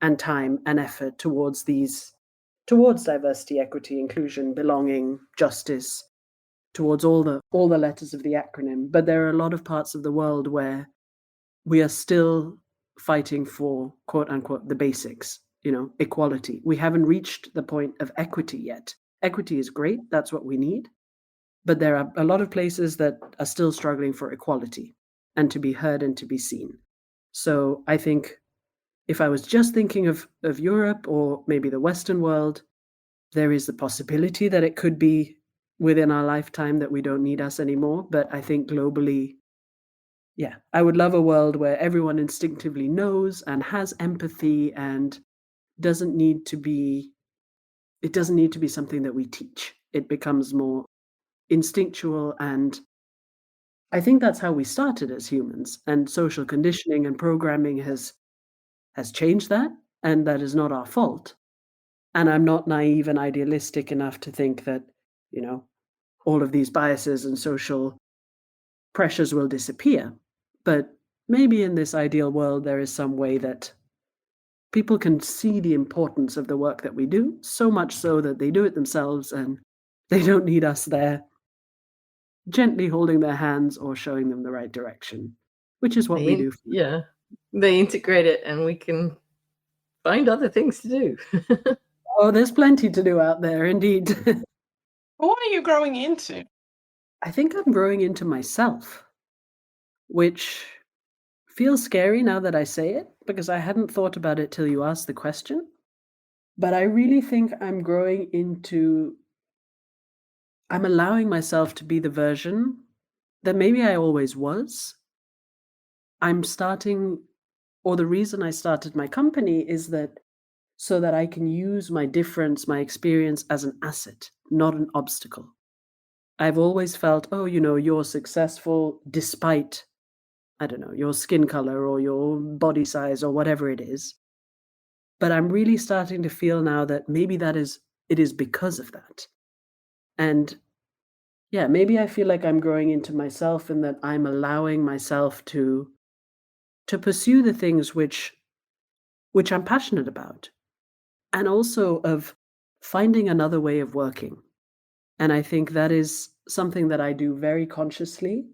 and time and effort towards diversity, equity, inclusion, belonging, justice, towards all the letters of the acronym. But there are a lot of parts of the world where we are still fighting for, quote unquote, the basics, equality. We haven't reached the point of equity yet. Equity is great, that's what we need. But there are a lot of places that are still struggling for equality and to be heard and to be seen. So I think if I was just thinking of Europe or maybe the Western world, there is the possibility that it could be within our lifetime that we don't need us anymore. But I think globally, yeah, I would love a world where everyone instinctively knows and has empathy, and it doesn't need to be something that we teach. It becomes more instinctual, and I think that's how we started as humans, and social conditioning and programming has changed that, and that is not our fault. And I'm not naive and idealistic enough to think that, all of these biases and social pressures will disappear. But maybe in this ideal world, there is some way that people can see the importance of the work that we do, so much so that they do it themselves and they don't need us there gently holding their hands or showing them the right direction, which is what we do. Yeah, they integrate it and we can find other things to do. Oh, there's plenty to do out there, indeed. What are you growing into? I think I'm growing into myself, which feels scary now that I say it, because I hadn't thought about it till you asked the question. But I really think I'm allowing myself to be the version that maybe I always was. The reason I started my company is that so that I can use my difference, my experience as an asset, not an obstacle. I've always felt, oh, you're successful despite, I don't know, your skin color or your body size or whatever it is. But I'm really starting to feel now that maybe it is because of that. And yeah, maybe I feel like I'm growing into myself and that I'm allowing myself to pursue the things which I'm passionate about, and also of finding another way of working. And I think that is something that I do very consciously.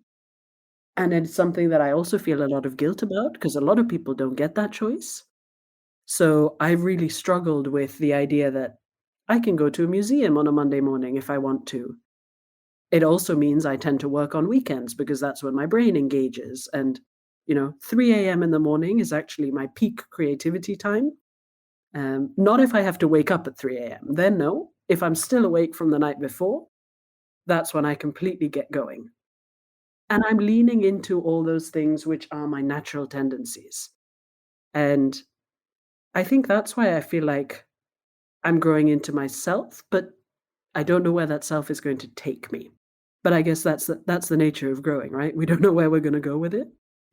And it's something that I also feel a lot of guilt about because a lot of people don't get that choice. So I've really struggled with the idea that I can go to a museum on a Monday morning if I want to. It also means I tend to work on weekends because that's when my brain engages. And, 3 a.m. in the morning is actually my peak creativity time. Not if I have to wake up at 3 a.m. Then no. If I'm still awake from the night before, that's when I completely get going. And I'm leaning into all those things which are my natural tendencies. And I think that's why I feel like I'm growing into myself, but I don't know where that self is going to take me. But I guess that's the nature of growing, right? We don't know where we're going to go with it.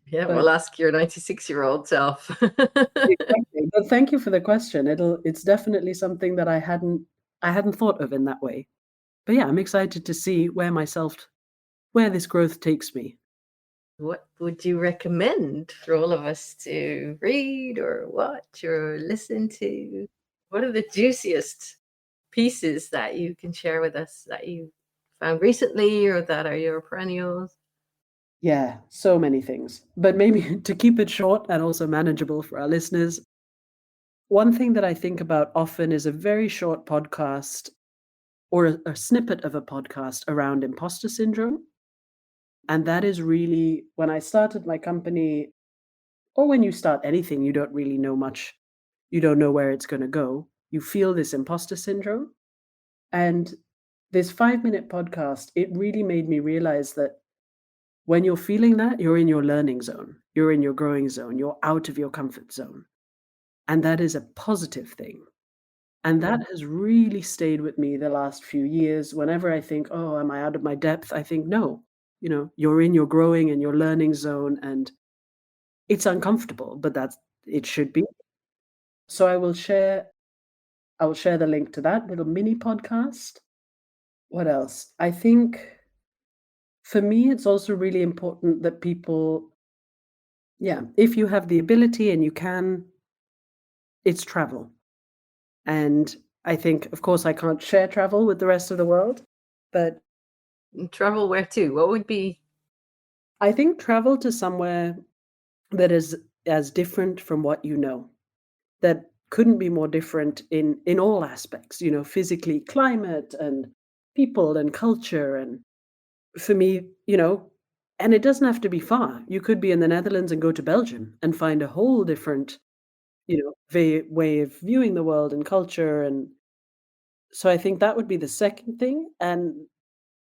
Yeah, But we'll ask your 96-year-old self. exactly. But thank you for the question. It's definitely something that I hadn't thought of in that way. But yeah, I'm excited to see where this growth takes me. What would you recommend for all of us to read or watch or listen to? What are the juiciest pieces that you can share with us that you found recently or that are your perennials? Yeah, so many things. But maybe to keep it short and also manageable for our listeners, one thing that I think about often is a very short podcast or a snippet of a podcast around imposter syndrome. And that is really when I started my company, or when you start anything, you don't really know much. You don't know where it's going to go. You feel this imposter syndrome. And this 5-minute podcast, it really made me realize that when you're feeling that, you're in your learning zone, you're in your growing zone, you're out of your comfort zone. And that is a positive thing. And that has really stayed with me the last few years. Whenever I think, oh, am I out of my depth? I think, no, you're in your growing and your learning zone, and it's uncomfortable, but it should be. So I will share the link to that little mini podcast. What else? I think for me, it's also really important that people, yeah, if you have the ability and you can, it's travel. And I think, of course, I can't share travel with the rest of the world, but Travel where to? What would be? I think travel to somewhere that is as different from what you know, that couldn't be more different in all aspects, physically, climate and people and culture. And for me, and it doesn't have to be far. You could be in the Netherlands and go to Belgium and find a whole different, way of viewing the world and culture. And so I think that would be the second thing. And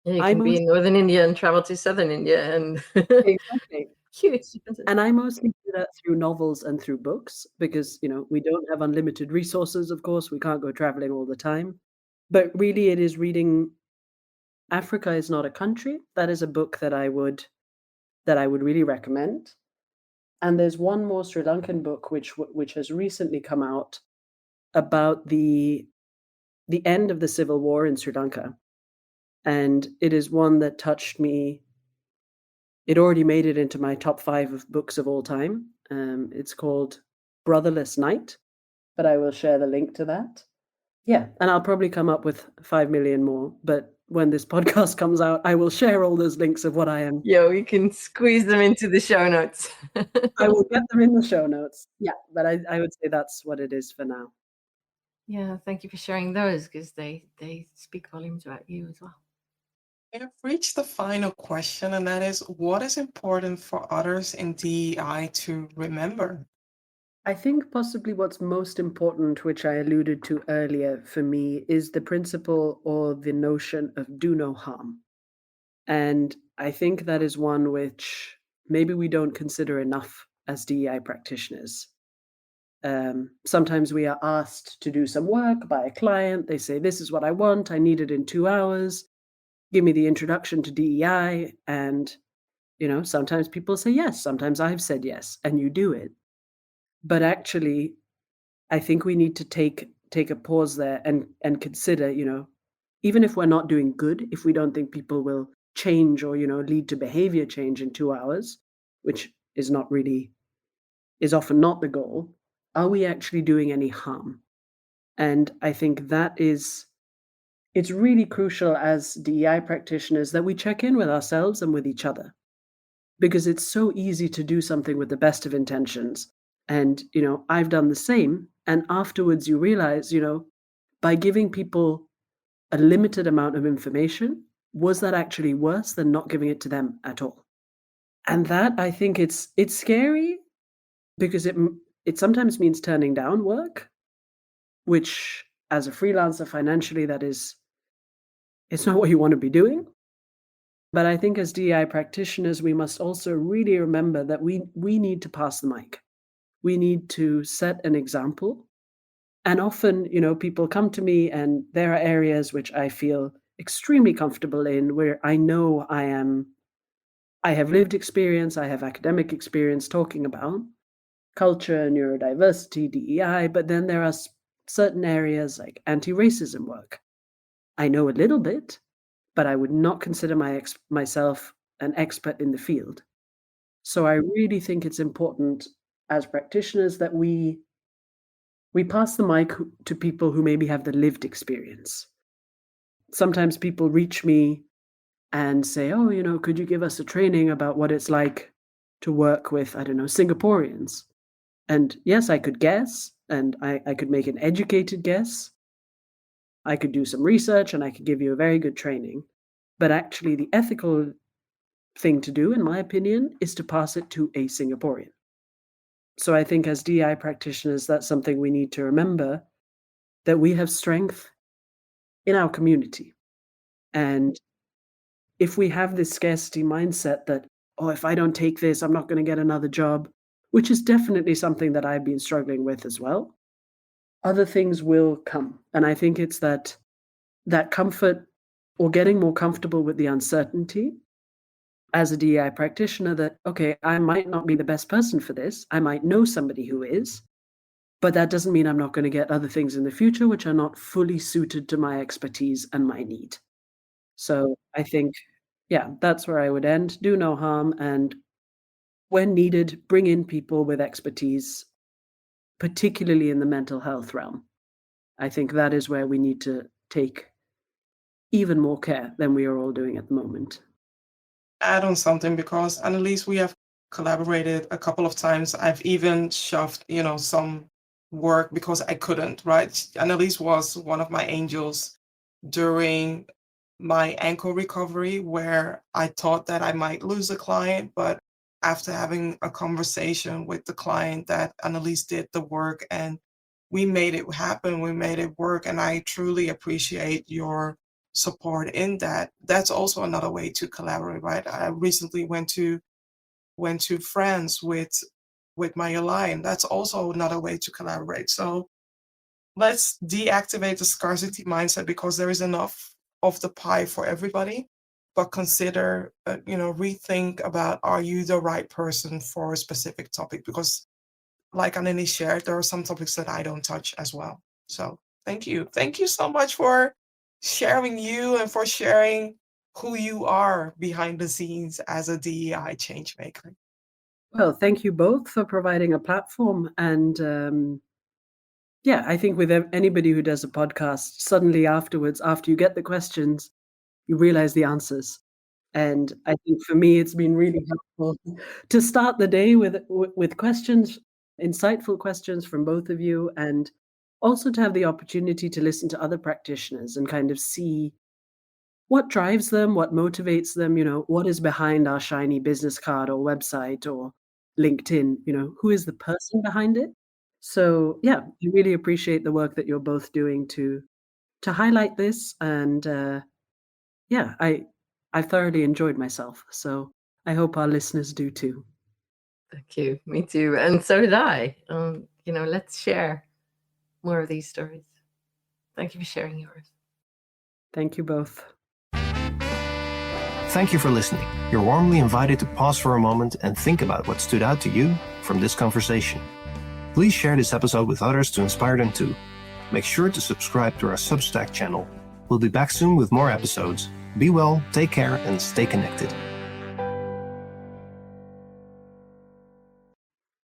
You I can be most in Northern India and travel to Southern India and exactly. huge differences. And I mostly do that through novels and through books because, we don't have unlimited resources, of course. We can't go traveling all the time. But really, it is reading Africa is Not a Country. That is a book that I would really recommend. And there's one more Sri Lankan book which has recently come out about the end of the civil war in Sri Lanka. And it is one that touched me It already made it into my top 5 of books of all time. It's called Brotherless Night, but I will share the link to that. Yeah, and I'll probably come up with 5 million more, but when this podcast comes out, I will share all those links of what I am. Yeah, we can squeeze them into the show notes. I will get them in the show notes. Yeah, but I would say that's what it is for now. Yeah, thank you for sharing those, because they speak volumes about you as well. We have reached the final question, and that is, what is important for others in DEI to remember? I think possibly what's most important, which I alluded to earlier for me, is the principle or the notion of do no harm. And I think that is one which maybe we don't consider enough as DEI practitioners. Sometimes we are asked to do some work by a client. They say, this is what I want. I need it in 2 hours. Give me the introduction to DEI. And, sometimes people say yes. Sometimes I've said yes, and you do it. But actually, I think we need to take a pause there and consider, even if we're not doing good, if we don't think people will change or, lead to behavior change in 2 hours, which is often not the goal, are we actually doing any harm? And I think it's really crucial as DEI practitioners that we check in with ourselves and with each other, because it's so easy to do something with the best of intentions. And, I've done the same. And afterwards you realize, by giving people a limited amount of information, was that actually worse than not giving it to them at all? And that, I think it's scary, because it sometimes means turning down work, which as a freelancer financially, it's not what you want to be doing. But I think as DEI practitioners, we must also really remember that we need to pass the mic. We need to set an example. And often, people come to me and there are areas which I feel extremely comfortable in, where I know I have lived experience, I have academic experience talking about culture, neurodiversity, DEI, but then there are certain areas like anti-racism work. I know a little bit, but I would not consider myself an expert in the field. So I really think it's important as practitioners that we pass the mic to people who maybe have the lived experience. Sometimes people reach me and say, oh, could you give us a training about what it's like to work with, I don't know, Singaporeans? And yes, I could guess, and I could make an educated guess. I could do some research and I could give you a very good training. But actually, the ethical thing to do, in my opinion, is to pass it to a Singaporean. So I think as DI practitioners, that's something we need to remember, that we have strength in our community. And if we have this scarcity mindset that, oh, if I don't take this, I'm not going to get another job, which is definitely something that I've been struggling with as well, other things will come. And I think it's that comfort, or getting more comfortable with the uncertainty as a DEI practitioner, that, okay, I might not be the best person for this. I might know somebody who is, but that doesn't mean I'm not going to get other things in the future which are not fully suited to my expertise and my need. So I think, yeah, that's where I would end. Do no harm, and when needed, bring in people with expertise, particularly in the mental health realm. I think that is where we need to take even more care than we are all doing at the moment. Add on something, because Annelies, we have collaborated a couple of times. I've even shoved, some work because I couldn't, right? Annelies was one of my angels during my ankle recovery, where I thought that I might lose a client, but after having a conversation with the client, that Annelies did the work and we made it happen, we made it work. And I truly appreciate your support in that. That's also another way to collaborate, right? I recently went to France with my ally. That's also another way to collaborate. So let's deactivate the scarcity mindset, because there is enough of the pie for everybody. But consider, rethink about, are you the right person for a specific topic? Because like Annelie shared, there are some topics that I don't touch as well. So thank you. Thank you so much for sharing you and for sharing who you are behind the scenes as a DEI change maker. Well, thank you both for providing a platform. And yeah, I think with anybody who does a podcast, suddenly afterwards, after you get the questions, you realize the answers. And I think for me, it's been really helpful to start the day with questions, insightful questions from both of you, and also to have the opportunity to listen to other practitioners and kind of see what drives them, what motivates them, what is behind our shiny business card or website or LinkedIn, who is the person behind it? So yeah, I really appreciate the work that you're both doing to highlight this. And yeah, I thoroughly enjoyed myself. So I hope our listeners do too. Thank you. Me too. And so did I. Let's share more of these stories. Thank you for sharing yours. Thank you both. Thank you for listening. You're warmly invited to pause for a moment and think about what stood out to you from this conversation. Please share this episode with others to inspire them too. Make sure to subscribe to our Substack channel. We'll be back soon with more episodes. Be well, take care, and stay connected.